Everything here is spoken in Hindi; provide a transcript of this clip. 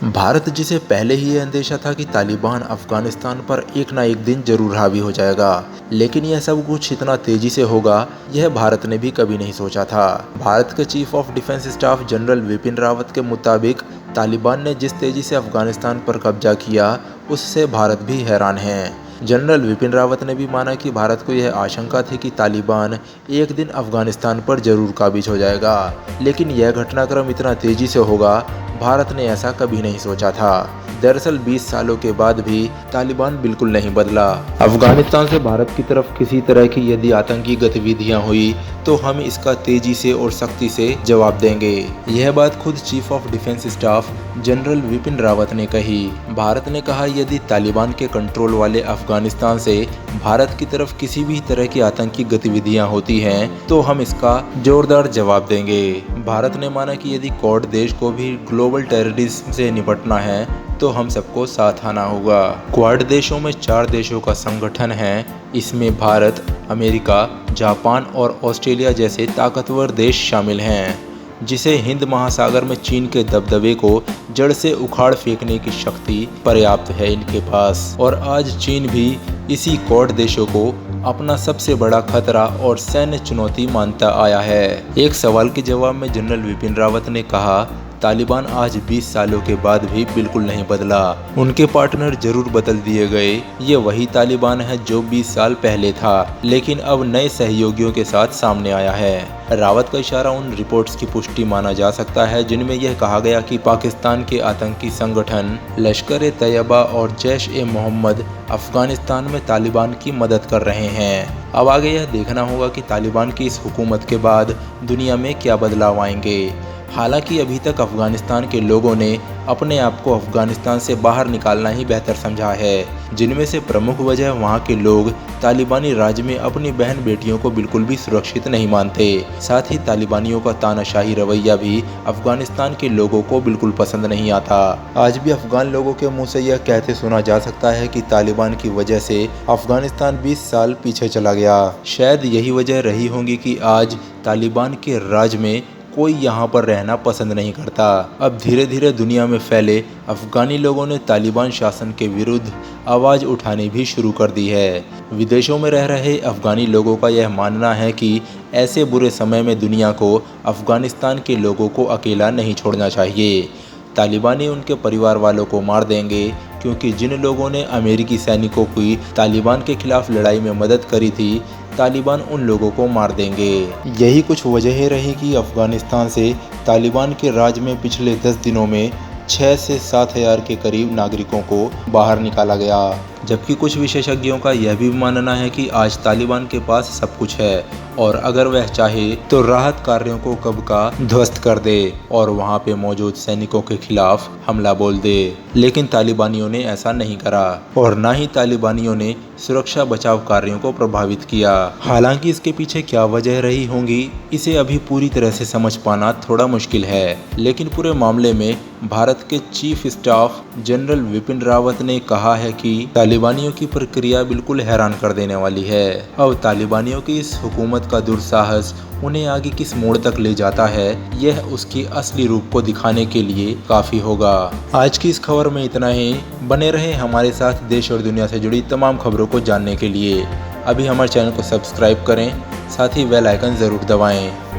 भारत, जिसे पहले ही ये अंदेशा था कि तालिबान अफगानिस्तान पर एक ना एक दिन जरूर हावी हो जाएगा, लेकिन यह सब कुछ इतना तेजी से होगा, यह भारत ने भी कभी नहीं सोचा था। भारत के chief of defence staff general Vipin Rawat के मुताबिक तालिबान ने जिस तेजी से अफगानिस्तान पर कब्जा किया, उससे भारत भी हैरान है। जनरल विपिन रावत ने भी माना कि भारत को यह आशंका थी कि तालिबान एक दिन अफगानिस्तान पर जरूर काबिज हो जाएगा, लेकिन यह घटनाक्रम इतना तेजी से होगा, भारत ने ऐसा कभी नहीं सोचा था। दरअसल 20 सालों के बाद भी तालिबान बिल्कुल नहीं बदला। अफगानिस्तान से भारत की तरफ किसी तरह की यदि आतंकी गतिविधियां हुई तो हम इसका तेजी से और सख्ती से जवाब देंगे। यह बात खुद chief of defence staff general Vipin Rawat ने कही। भारत ने कहा, यदि तालिबान के कंट्रोल वाले अफगानिस्तान से भारत की तरफ किसी भी तरह की आतंकी गतिविधियां होती हैं तो हम इसका जोरदार जवाब देंगे। भारत ने माना कि यदि क्वाड देश को भी ग्लोबल टेररिज्म से निपटना है तो हम सबको साथ आना होगा। क्वाड देशों में 4 देशों का संगठन है। इसमें भारत, अमेरिका, जापान और ऑस्ट्रेलिया जैसे ताकतवर देश शामिल हैं, जिसे हिंद महासागर में चीन के दबदबे को जड़ से उखाड़ फेंकने की शक्ति पर्याप्त है इनके पास। और आज चीन भी इसी क्वाड देशों को अपना सबसे बड़ा खतरा और सैन्य चुनौती मानता आया है। एक सवाल के जवाब में जनरल विपिन रावत ने कहा, तालिबान आज 20 सालों के बाद भी बिल्कुल नहीं बदला। उनके पार्टनर जरूर बदल दिए गए। ये वही तालिबान है जो 20 साल पहले था, लेकिन अब नए सहयोगियों के साथ सामने आया है। रावत का इशारा उन रिपोर्ट्स की पुष्टि माना जा सकता है जिनमें यह कहा गया कि पाकिस्तान के आतंकी संगठन लश्कर-ए-तैयबा और जैश-ए-मोहम्मद अफगानिस्तान में तालिबान की मदद कर रहे हैं। अब आगे यह देखना होगा कि तालिबान की इस हुकूमत के बाद दुनिया में क्या बदलाव आएंगे। हालांकि अभी तक अफगानिस्तान के लोगों ने अपने आप को अफगानिस्तान से बाहर निकालना ही बेहतर समझा है, जिनमें से प्रमुख वजह वहां के लोग तालिबानी राज में अपनी बहन बेटियों को बिल्कुल भी सुरक्षित नहीं मानते। साथ ही तालिबानियों का तानाशाही रवैया भी अफगानिस्तान के लोगों को बिल्कुल पसंद नहीं आता। आज भी अफगान लोगों के मुंह से यह कहते सुना जा सकता है कि तालिबान की वजह से अफगानिस्तान 20 साल पीछे चला गया। शायद यही वजह रही होगी कि आज तालिबान के राज में कोई यहाँ पर रहना पसंद नहीं करता। अब धीरे धीरे दुनिया में फैले अफगानी लोगों ने तालिबान शासन के विरुद्ध आवाज़ उठानी भी शुरू कर दी है। विदेशों में रह रहे अफगानी लोगों का यह मानना है कि ऐसे बुरे समय में दुनिया को अफगानिस्तान के लोगों को अकेला नहीं छोड़ना चाहिए। तालिबानी उनके परिवार वालों को मार देंगे, क्योंकि जिन लोगों ने अमेरिकी सैनिकों की तालिबान के खिलाफ लड़ाई में मदद करी थी, तालिबान उन लोगों को मार देंगे। यही कुछ वजहें रही कि अफगानिस्तान से तालिबान के राज में पिछले 10 दिनों में 6 से 7 हज़ार के करीब नागरिकों को बाहर निकाला गया। जबकि कुछ विशेषज्ञों का यह भी मानना है कि आज तालिबान के पास सब कुछ है और अगर वह चाहे तो राहत कार्यों को कब का ध्वस्त कर दे और वहां पे मौजूद सैनिकों के खिलाफ हमला बोल दे। लेकिन तालिबानियों ने ऐसा नहीं करा और न ही तालिबानियों ने सुरक्षा बचाव कार्यों को प्रभावित किया। हालांकि इसके पीछे क्या वजह रही होंगी, इसे अभी पूरी तरह से समझ पाना थोड़ा मुश्किल है। लेकिन पूरे मामले में भारत के chief staff general Vipin Rawat ने कहा है कि तालिबानियों की प्रक्रिया बिल्कुल हैरान कर देने वाली है। अब तालिबानियों की इस हुकूमत का दुस्साहस उन्हें आगे किस मोड़ तक ले जाता है, यह उसकी असली रूप को दिखाने के लिए काफ़ी होगा। आज की इस खबर में इतना ही। बने रहें हमारे साथ देश और दुनिया से जुड़ी तमाम खबरों को जानने के लिए। अभी हमारे चैनल को सब्सक्राइब करें, साथ ही बेल आइकन ज़रूर दबाएं।